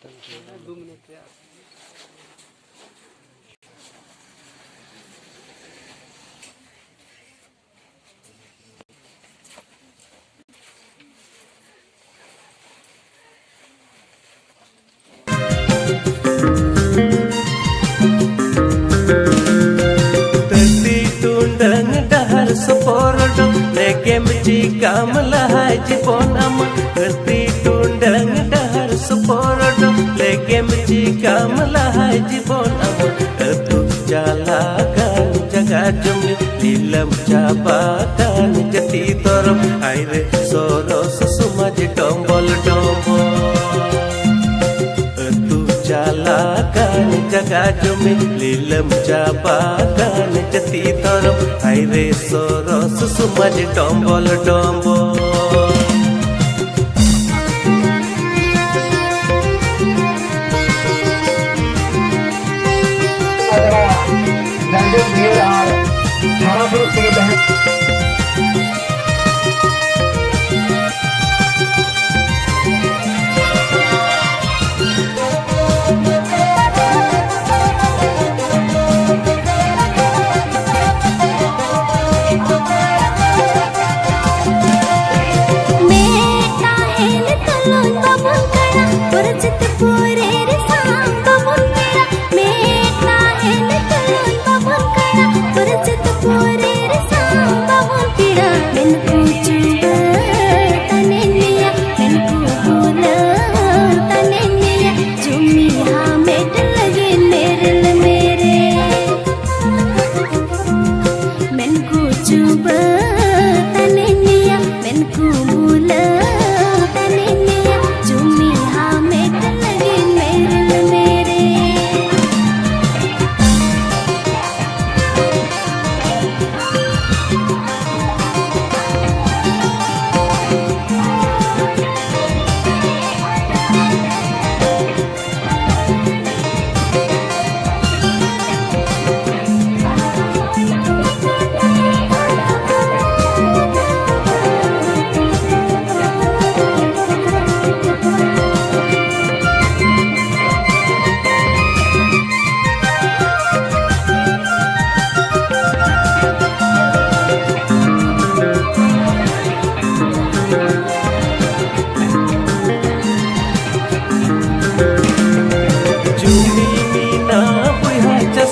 Minute यार। Seporodo lege menjika melahaji bonam Kerti tundang dahar seporodo lege menjika melahaji bonam Etu jalakan jaga jumi lilam jabatan jati torom Aire soro sesumaj dombol-dombol Etu jalakan jaga jumi lilam jabatan jati torom Aire soro sesumaj dombol-dombol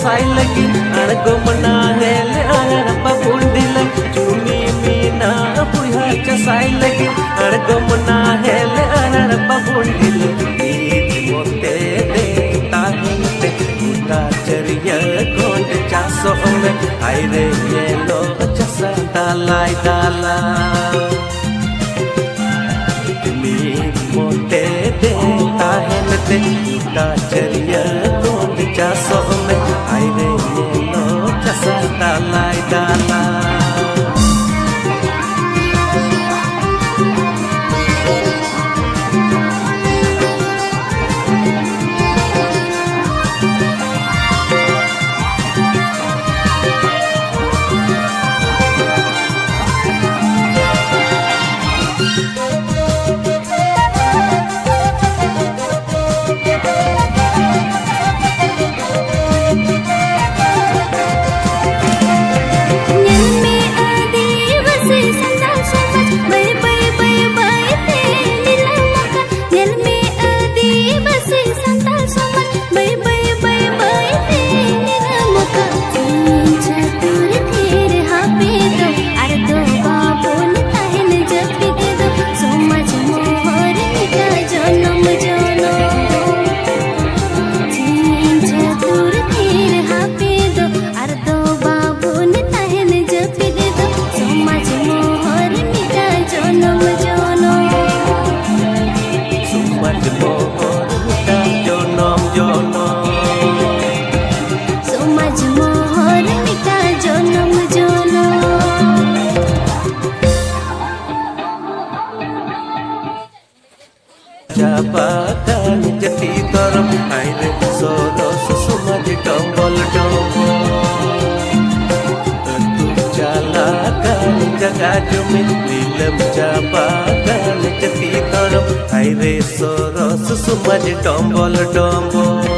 Sai lagi argo menangel arpa bundil cumi mina puha sai lagi argo menangel arpa bundil mote de tahinte uta ceria kond chaso me aire yelo chasa dalai dala mi mote de tahinte uta ceria kond chaso me aire yelo chasa dalai dala jabatan jati torom aire soro sesumaj dombol-dombol Tentu jalan বাগান জাগা জমি নিলাম চা বাগান চতি তরফ হাইরে সরস সুমাজ ডম্বল ডম্বল